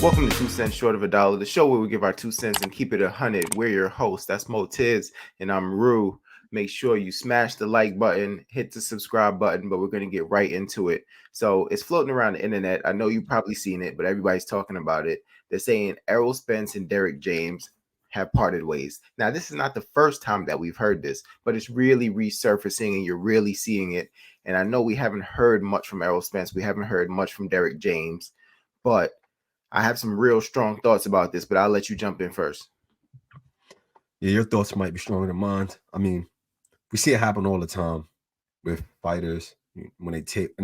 Welcome to 2 Cents Short of a Dollar, the show where we give our 2 cents and keep it 100. We're your hosts. That's Motiz, and I'm Rue. Make sure you smash the like button, hit the subscribe button, but we're going to get right into it. So it's floating around the internet. I know you've probably seen it, but everybody's talking about it. They're saying Errol Spence and Derrick James have parted ways. Now, this is not the first time that we've heard this, but it's really resurfacing and you're really seeing it. And I know we haven't heard much from Errol Spence. We haven't heard much from Derrick James, but I have some real strong thoughts about this, but I'll let you jump in first. Yeah, your thoughts might be stronger than mine. I mean, we see it happen all the time with fighters when they take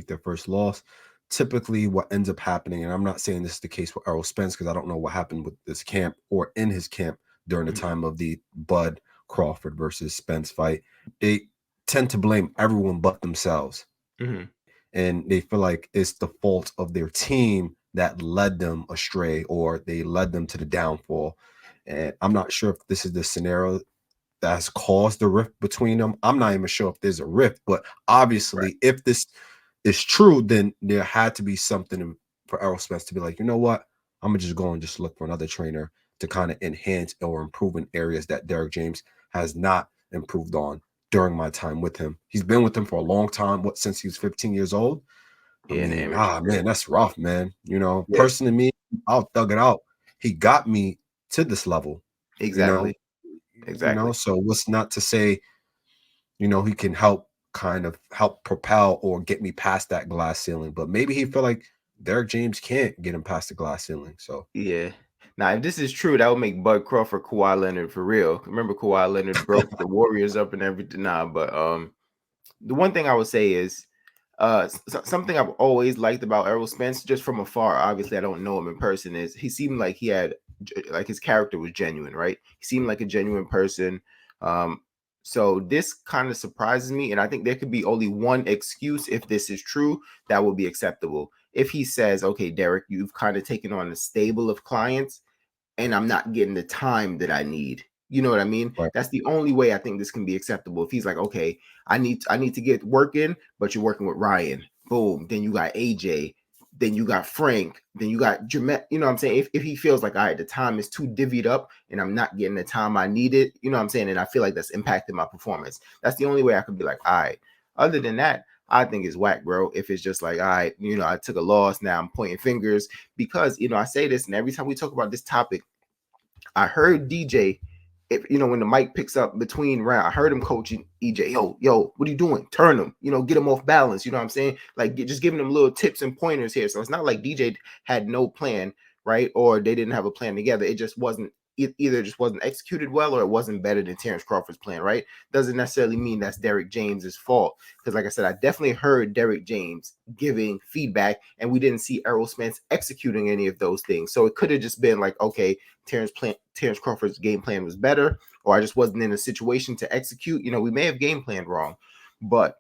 their first loss. Typically, what ends up happening, and I'm not saying this is the case with Errol Spence because I don't know what happened with this camp or in his camp during the time of the Bud Crawford versus Spence fight. They tend to blame everyone but themselves, and they feel like it's the fault of their team that led them astray or they led them to the downfall. And I'm not sure if this is the scenario that's caused the rift between them. I'm not even sure if there's a rift, but obviously, if this is true, then there had to be something for Errol Spence to be like, you know what? I'm gonna just go and just look for another trainer to kind of enhance or improve in areas that Derrick James has not improved on during my time with him. He's been with him for a long time, since he was 15 years old. I Yeah, mean, man, that's rough, man. Yeah, Personally, me, I'll thug it out. He got me to this level, you know, exactly. Exactly. so what's not to say, he can help propel or get me past that glass ceiling. But maybe he felt like Derrick James can't get him past the glass ceiling. So Yeah. Now, if this is true, that would make Bud Crawford Kawhi Leonard for real. Remember, Kawhi Leonard broke the Warriors up and everything. Nah, but the one thing I would say is something I've always liked about Errol Spence, just from afar. Obviously, I don't know him in person. Is he seemed like he had like his character was genuine, right? He seemed like a genuine person. Um, so this kind of surprises me, and I think there could be only one excuse if this is true that will be acceptable. If he says, "Okay, Derrick, you've kind of taken on a stable of clients, and I'm not getting the time that I need." You know what I mean? right. That's the only way I think this can be acceptable. If he's like, okay, I need to get work in, but you're working with Ryan. Boom. Then you got AJ. Then you got Frank. Then you got Jamet. You know what I'm saying? If he feels like, all right, the time is too divvied up and I'm not getting the time I needed, you know what I'm saying? And I feel like that's impacted my performance. That's the only way I could be like, all right. Other than that, I think it's whack, bro. If it's just like, all right, I took a loss. Now I'm pointing fingers because, I say this, and every time we talk about this topic, I heard DJ, if when the mic picks up between round, I heard him coaching EJ, yo, what are you doing? Turn him, get him off balance. You know what I'm saying? Like just giving them little tips and pointers here. So it's not like DJ had no plan, right? Or they didn't have a plan together. It just wasn't either just wasn't executed well or it wasn't better than Terrence Crawford's plan, right? Doesn't necessarily mean that's Derrick James's fault. Because like I said, I definitely heard Derrick James giving feedback and we didn't see Errol Spence executing any of those things. So it could have just been like, okay, Terrence Crawford's game plan was better, or I just wasn't in a situation to execute. We may have game planned wrong, but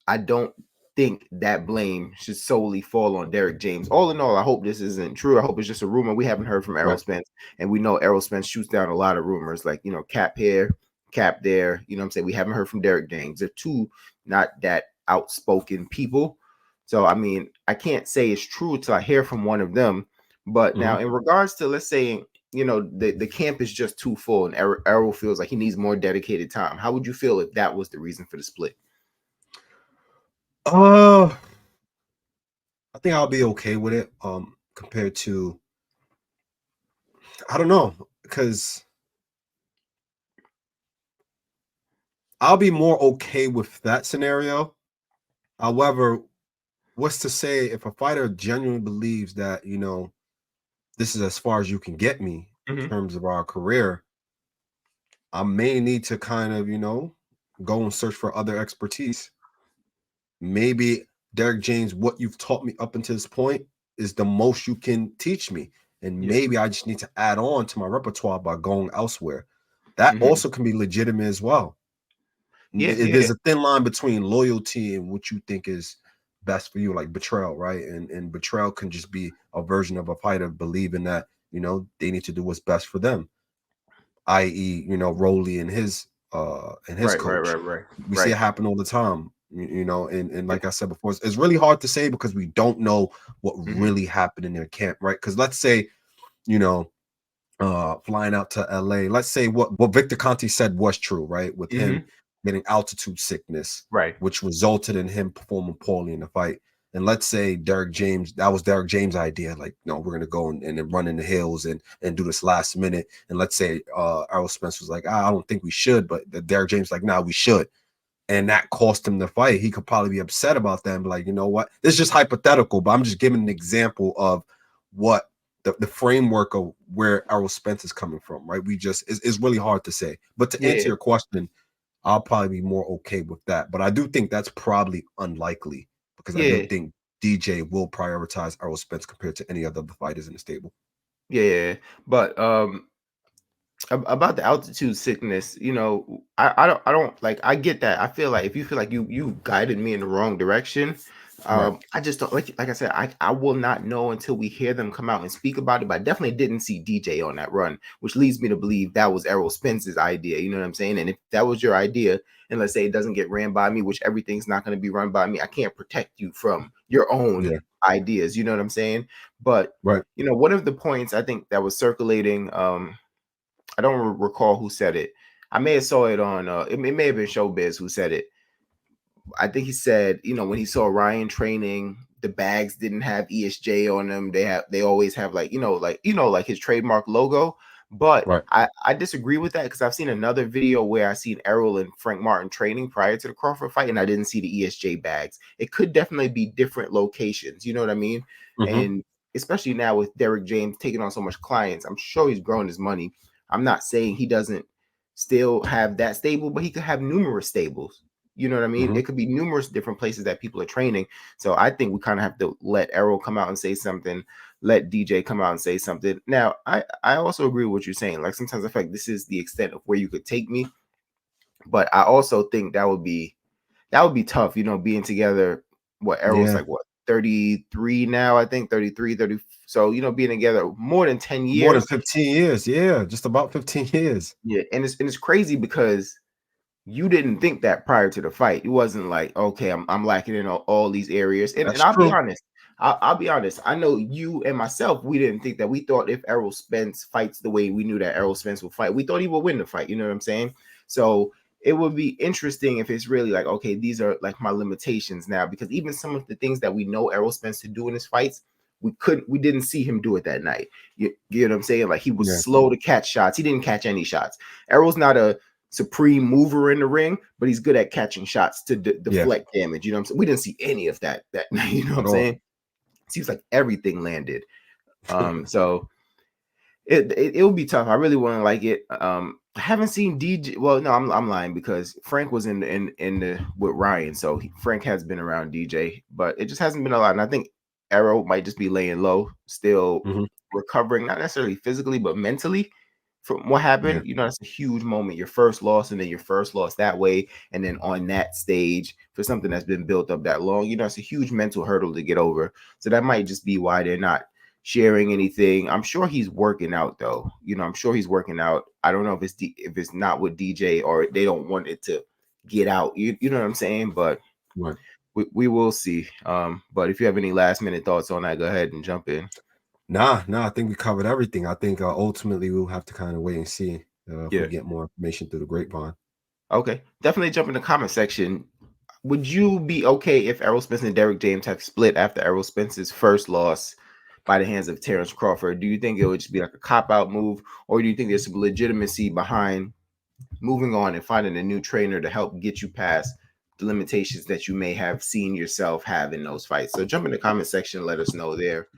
I don't think that blame should solely fall on Derrick James. All in all, I hope this isn't true. I hope it's just a rumor. We haven't heard from Errol Right. Spence, and we know Errol Spence shoots down a lot of rumors, like cap here, cap there. You know what I'm saying? We haven't heard from Derrick James. They're two not that outspoken people. So I mean, I can't say it's true until I hear from one of them. But now, in regards to, let's say, the camp is just too full, and Errol feels like he needs more dedicated time. How would you feel if that was the reason for the split? I think I'll be okay with it. Compared to, I don't know, because I'll be more okay with that scenario. However, what's to say if a fighter genuinely believes that, this is as far as you can get me in terms of our career, I may need to kind of, go and search for other expertise. Maybe Derrick James, what you've taught me up until this point is the most you can teach me. And maybe I just need to add on to my repertoire by going elsewhere. That also can be legitimate as well. Yeah, There's a thin line between loyalty and what you think is best for you, like betrayal, right? And betrayal can just be a version of a fighter believing that, they need to do what's best for them, i.e., Rolly and his coach. We see it happen all the time. You know, and Yeah. like I said before, it's really hard to say because we don't know what Hmm. really happened in their camp, right? Because let's say, you know, flying out to LA, let's say what Victor Conti said was true, right? With him Hmm. getting altitude sickness, Right. which resulted in him performing poorly in the fight. And let's say Derrick James, that was Derrick James' idea. Like, no, we're gonna go and then run in the hills and do this last minute. And let's say Errol Spence was like, I don't think we should, but Derrick James like, nah, we should. And that cost him the fight. He could probably be upset about that and be like, you know what? This is just hypothetical, but I'm just giving an example of what the framework of where Errol Spence is coming from, right? We just it's really hard to say. But to answer Yeah. your question, I'll probably be more okay with that. But I do think that's probably unlikely because I do Yeah. think DJ will prioritize Errol Spence compared to any other fighters in the stable. Yeah. But about the altitude sickness, I don't like, I get that. I feel like if you feel like you guided me in the wrong direction, Right. I just don't, like I said, I will not know until we hear them come out and speak about it. But I definitely didn't see DJ on that run, which leads me to believe that was Errol Spence's idea. You know what I'm saying? And if that was your idea, and let's say it doesn't get ran by me, which everything's not going to be run by me, I can't protect you from your own Yeah. ideas. You know what I'm saying? But Right. one of the points I think that was circulating, I don't recall who said it. I may have saw it on it may have been Showbiz who said it. I think he said, when he saw Ryan training, the bags didn't have ESJ on them. They always have, like, like his trademark logo. But Right. I disagree with that because I've seen another video where I seen Errol and Frank Martin training prior to the Crawford fight, and I didn't see the ESJ bags. It could definitely be different locations. You know what I mean? Hmm. And especially now with Derrick James taking on so much clients, I'm sure he's growing his money. I'm not saying he doesn't still have that stable, but he could have numerous stables. You know what I mean? Hmm. It could be numerous different places that people are training. So I think we kind of have to let Errol come out and say something, let DJ come out and say something. Now, I also agree with what you're saying. Like, sometimes I feel like this is the extent of where you could take me, but I also think that would be tough, being together. What, Errol's Yeah. like, what, 33 now, I think 33, 30. So, being together more than 10 More than years. 15 years. Yeah. Just about 15 years. Yeah, and it's crazy because you didn't think that prior to the fight. It wasn't like, okay, I'm lacking in all these areas. And That's I'll be true. honest. I'll be honest. I know you and myself, we didn't think that. We thought if Errol Spence fights the way we knew that Errol Spence would fight, we thought he would win the fight. You know what I'm saying? So it would be interesting if it's really like, okay, these are like my limitations now, because even some of the things that we know Errol Spence to do in his fights, we didn't see him do it that night. You know what I'm saying? Like, he was Yeah. slow to catch shots. He didn't catch any shots. Errol's not a supreme mover in the ring, but he's good at catching shots to Yeah. deflect damage. You know what I'm saying? We didn't see any of that. You know what At I'm all. saying? It seems like everything landed. So it will be tough. I really want to like it. I haven't seen DJ. Well, no, I'm lying because Frank was in the with Ryan, so Frank has been around DJ, but it just hasn't been a lot. And I think Arrow might just be laying low, still Hmm. recovering, not necessarily physically, but mentally from what Yeah. happened. That's a huge moment. Your first loss, and then your first loss that way, and then on that stage for something that's been built up that long. It's a huge mental hurdle to get over. So that might just be why they're not sharing anything. I'm sure he's working out though. I'm sure he's working out. I don't know if it's not with DJ or they don't want it to get out. You know what I'm saying? But Right. we will see. But if you have any last minute thoughts on that, go ahead and jump in. Nah, I think we covered everything. I think ultimately we'll have to kind of wait and see if we Yeah. get more information through the grapevine. Okay. Definitely jump in the comment section. Would you be okay if Errol Spence and Derrick James have split after Errol Spence's first loss by the hands of Terrence Crawford? Do you think it would just be like a cop out move, or do you think there's some legitimacy behind moving on and finding a new trainer to help get you past the limitations that you may have seen yourself have in those fights? So jump in the comment section and let us know there.